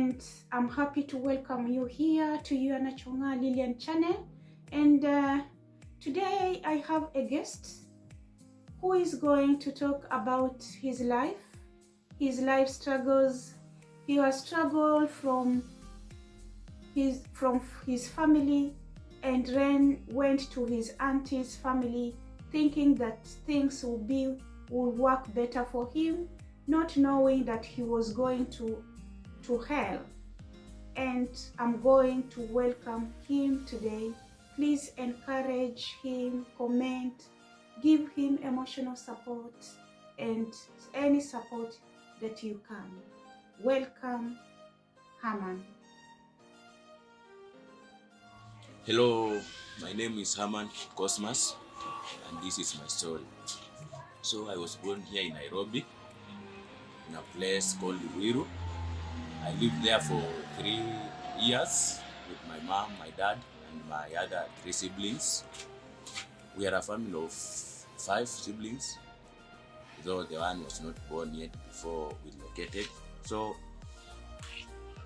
and I'm happy to welcome you here to your Nachonga Lillian channel. And today I have a guest who is going to talk about his life struggles. He has struggled from his family and then went to his auntie's family thinking that things will work better for him, not knowing that he was going to hell. And I'm going to welcome him today. Please encourage him, comment, give him emotional support and any support that you can. Welcome, Herman. Hello, my name is Herman Cosmas, and this is my story. So I was born here in Nairobi, in a place called Wiru. I lived there for 3 years with my mom, my dad, and my other 3 siblings. We are a family of 5 siblings, though the one was not born yet before we located. So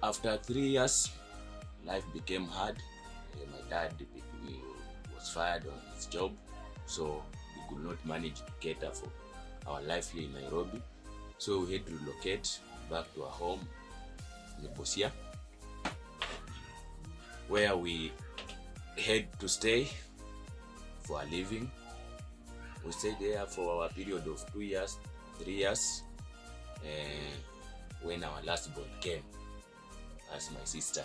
after 3 years, life became hard. My dad was fired on his job, so we could not manage to cater for our life here in Nairobi. So we had to relocate back to our home in Busia, where we had to stay for a living. We stayed there for a period of 2 years, 3 years, when our last born came as my sister.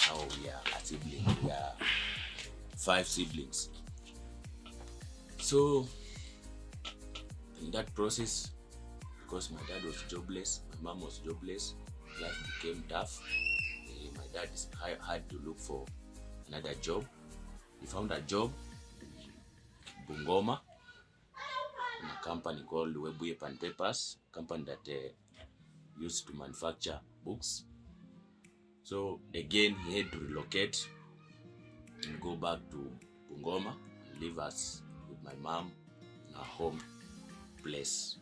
Now we are a sibling. We are 5 siblings. So in that process, because my dad was jobless, my mom was jobless, life became tough. My dad had to look for another job. He found a job in Bungoma in a company called Webuye Pen Papers, a company that used to manufacture books. So again, he had to relocate and go back to Bungoma and leave us with my mom in our home place.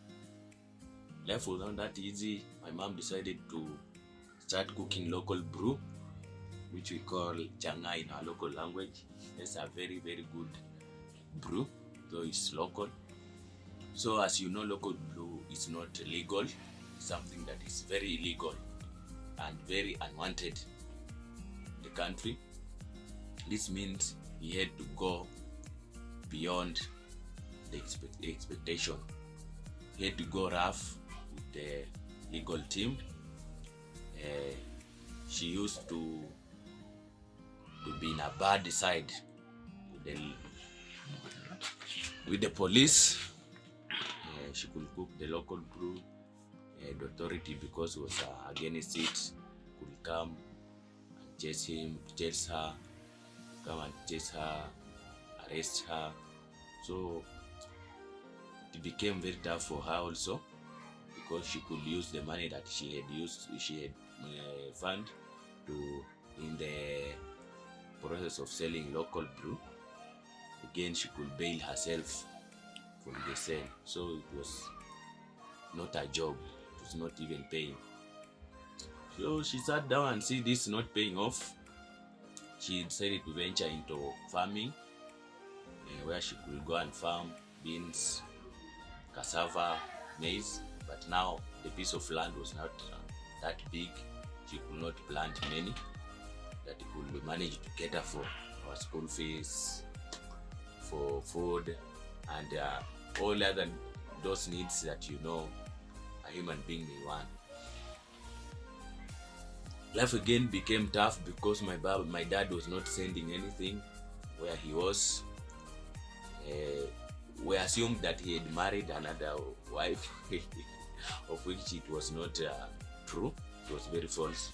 Life was not that easy. My mom decided to start cooking local brew, which we call changa in our local language. It's a very, very good brew, though it's local. So as you know, local brew is not legal. It's something that is very illegal and very unwanted in the country. This means he had to go beyond the expectation. He had to go rough with the legal team. She used to be in a bad side with the police. She could cook the local brew. The authority, because it was against it, could come and chase her, arrest her. So it became very tough for her also, because she could use the money that she had found in the process of selling local brew. Again, she could bail herself from the sale. So it was not a job. It was not even paying. So she sat down and see this not paying off. She decided to venture into farming, where she could go and farm beans, cassava, maize. But now the piece of land was not that big. She could not plant many that could manage to cater for our school fees, for food, and all other those needs that a human being may want. Life again became tough because my dad was not sending anything where he was. We assumed that he had married another wife, of which it was not true. It was very false.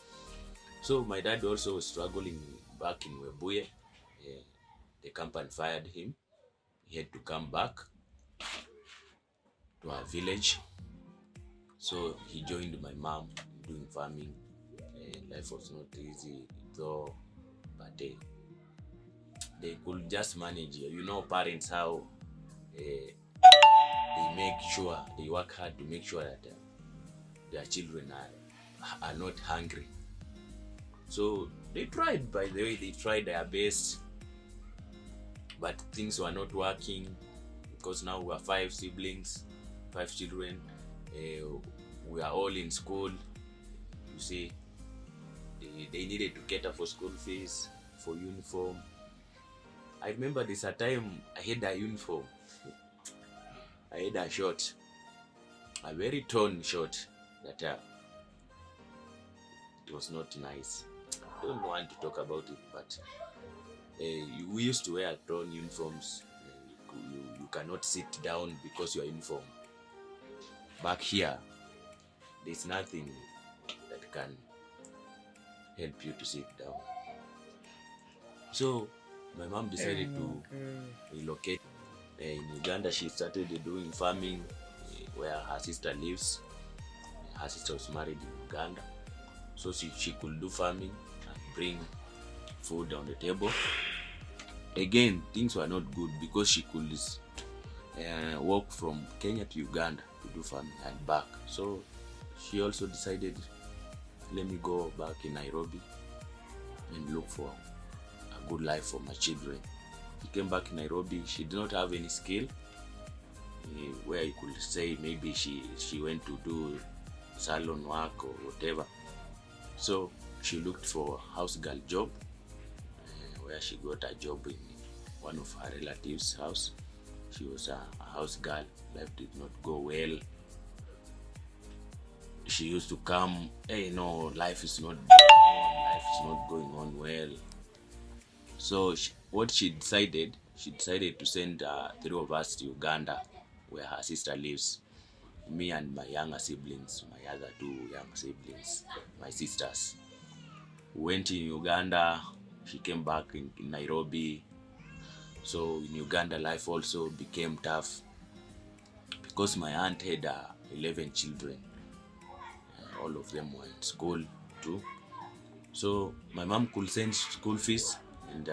So my dad also was struggling back in Webuye. The company fired him. He had to come back to our village. So he joined my mom doing farming. Life was not easy though, but they could just manage. Parents, how they make sure they work hard to make sure that their children are not hungry. So they tried, by the way, they tried their best, but things were not working because now we are 5 siblings, 5 children. We are all in school. You see, they needed to cater for school fees, for uniform. I remember this a time I had a uniform. I had a short, a very torn short that it was not nice. I don't want to talk about it, but we used to wear torn uniforms. You cannot sit down because you are uniform. Back here, there's nothing that can help you to sit down. So my mom decided to relocate. In Uganda, she started doing farming where her sister lives. Her sister was married in Uganda, so she could do farming and bring food on the table. Again, things were not good because she could walk from Kenya to Uganda to do farming and back. So she also decided, let me go back in Nairobi and look for a good life for my children. She came back in Nairobi. She did not have any skill where you could say maybe she went to do salon work or whatever. So she looked for a house girl job where she got a job in one of her relatives' house. She was a house girl. Life did not go well. She used to come, hey, no, life is not going on well. So what she decided to send 3 of us to Uganda, where her sister lives. Me and my younger siblings, my other 2 younger siblings, my sisters. We went in Uganda. She came back in Nairobi. So in Uganda, life also became tough because my aunt had 11 children. All of them were in school too. So my mom could send school fees, and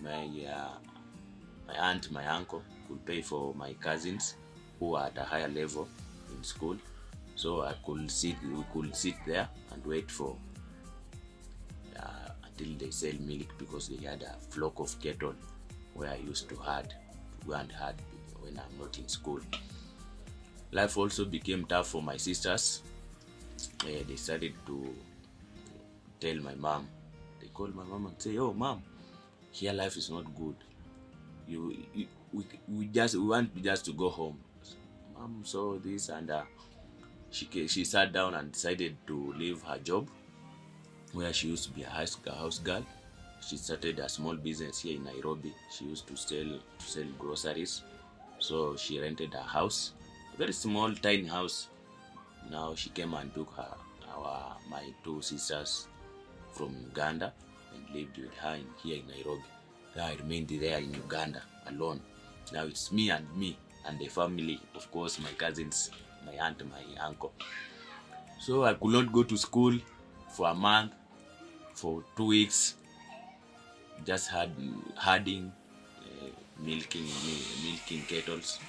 my aunt, my uncle could pay for my cousins who are at a higher level in school. So we could sit there and wait for until they sell milk, because they had a flock of cattle where I used to go and herd when I'm not in school. Life also became tough for my sisters. They started to tell my mom. They called my mom and say, "Oh, mom, here life is not good. We want just to go home." Mom saw this, and she sat down and decided to leave her job where she used to be a house girl. She started a small business here in Nairobi. She used to sell groceries. So she rented a house, a very small, tiny house. Now she came and took my 2 sisters from Uganda and lived with her here in Nairobi. I remained there in Uganda alone. Now it's me and the family, of course, my cousins, my aunt, my uncle. So I could not go to school for a month, for 2 weeks. Just herding, milking kettles.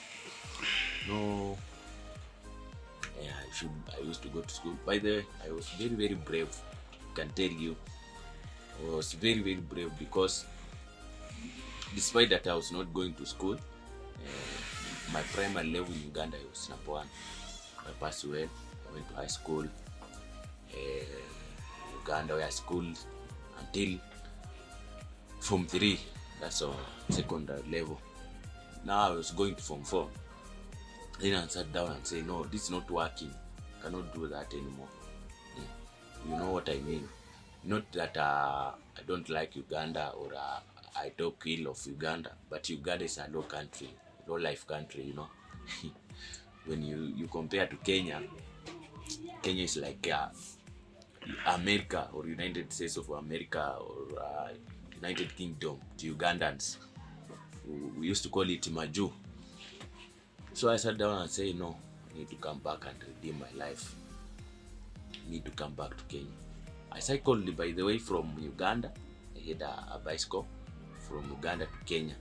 No, I used to go to school. By the way, I was very, very brave. I can tell you, I was very, very brave, because despite that I was not going to school, my primary level in Uganda was number 1. I passed well. I went to high school, Uganda, where I schooled until Form 3. That's our secondary level. Now I was going to Form 4. Then I sat down and said, no, this is not working. I cannot do that anymore. You know what I mean? Not that I don't like Uganda or I talk ill of Uganda, but Uganda is a low life country, you know. When you compare to Kenya is like America or United States of America or United Kingdom to Ugandans. We used to call it Maju. So I sat down and said, no, I need to come back and redeem my life. I need to come back to Kenya. I cycled, by the way, from Uganda. I had a bicycle from Uganda to Kenya.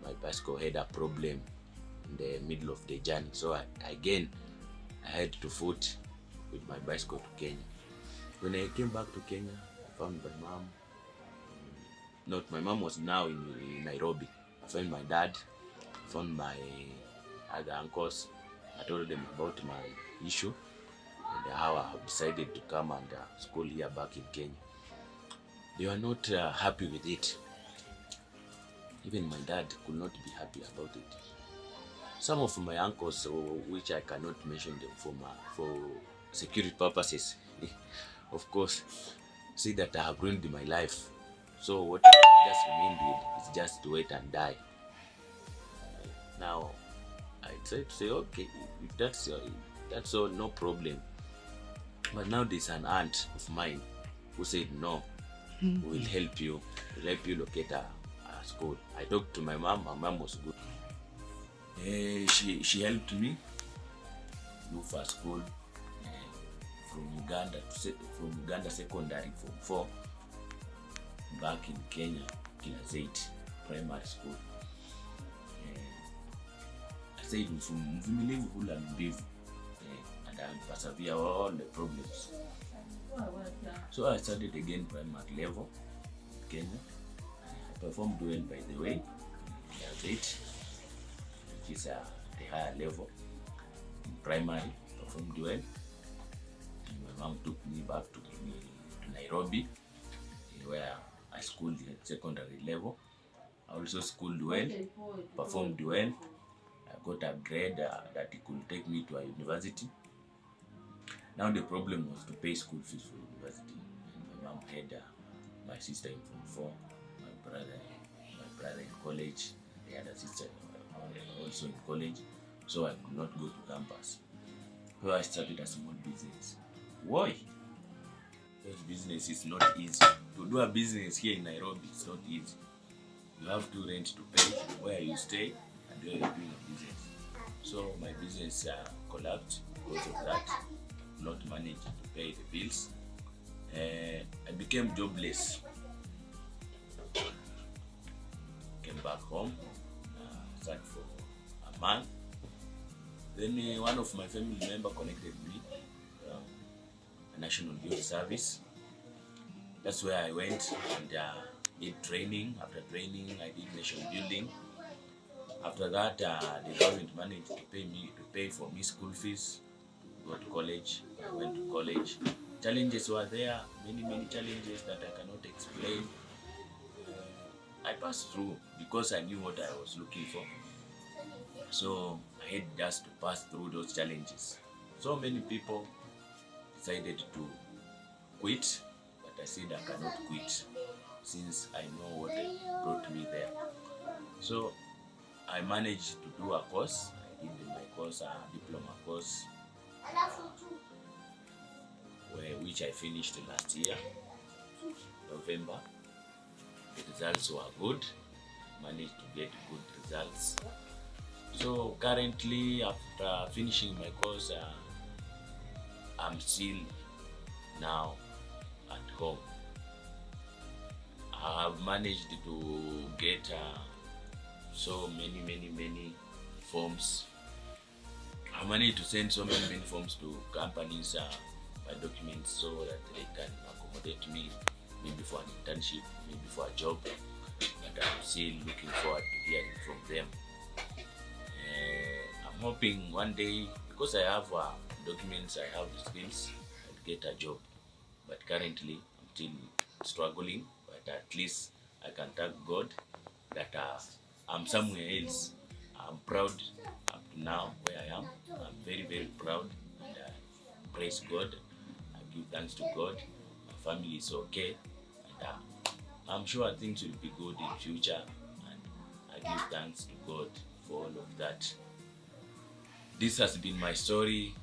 My bicycle had a problem in the middle of the journey. So I had to foot with my bicycle to Kenya. When I came back to Kenya, found my mom. Not my mom was now in Nairobi. I found my dad, found my other uncles. I told them about my issue and how I have decided to come and school here back in Kenya. They were not happy with it. Even my dad could not be happy about it. Some of my uncles, which I cannot mention them for security purposes, of course, say that I have ruined my life. So what I just remained with is just to wait and die. Now, I tried to say, okay, if that's all, no problem. But now there's an aunt of mine who said, no, we'll help you. We'll help you locate a school. I talked to my mom. My mom was good. She helped me look for a school from Uganda Secondary Form 4 back in Kenya, Class 8 Primary School. I said from mvumilivu hula mbivu, and I persevere all the problems. So I started again primary level in Kenya. I performed well, by the way, Class 8, which is the higher level in primary. Performed well. And my mom took me back to Nairobi, where I schooled at secondary level. I also schooled well, performed well. I got a grade that it could take me to a university. Now the problem was to pay school fees for university. And my mom had my sister in Form 4, my brother in college, the other sister also in college. So I could not go to campus. So I started a small business. Why? Because business is not easy. To do a business here in Nairobi, it's not easy. You have to rent to pay where you stay and where you're doing a business. So my business collapsed because of that. Not managed to pay the bills. I became jobless. Came back home, sat for a month. Then one of my family members connected me a National Youth Service. That's where I went and did training. After training, I did nation building. After that, the government managed to pay for me school fees. Go to college. I went to college. Challenges were there, many challenges that I cannot explain. I passed through because I knew what I was looking for. So I had just to pass through those challenges. So many people decided to quit, but I said I cannot quit since I know what brought me there. So I managed to do a course. I did my course, a diploma course, which I finished last year, November. The results were good. Managed to get good results. So currently, after finishing my course, I'm still now at home. I have managed to get so many forms. I managed to send so many forms to companies, my documents, so that they can accommodate me, maybe for an internship, maybe for a job. But I'm still looking forward to hearing from them. I'm hoping one day, because I have documents, I have the skills, I'll get a job. But currently, I'm still struggling. But at least I can thank God that I'm somewhere else. I'm proud up to now where I am. I'm very proud, and I praise God. I give thanks to God. My family is okay, and I'm sure things will be good in future. And I give thanks to God for all of that. This has been my story.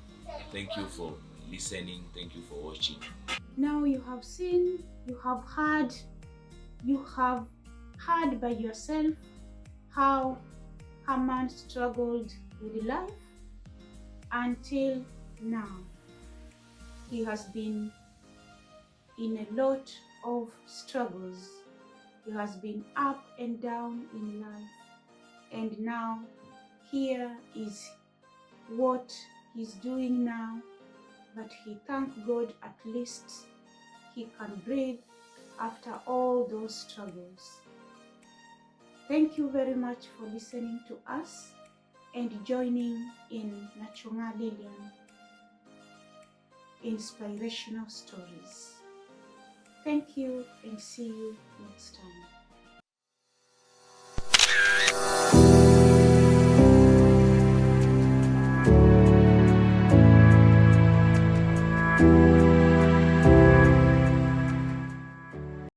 Thank you for listening. Thank you for watching. Now you have seen, you have heard by yourself how a man struggled with life until now. He has been in a lot of struggles. He has been up and down in life. And now, here is what he's doing now. But he thank God, at least he can breathe, after all those struggles. Thank you very much for listening to us and joining in Nachonga Lillian Inspirational Stories. Thank you and see you next time.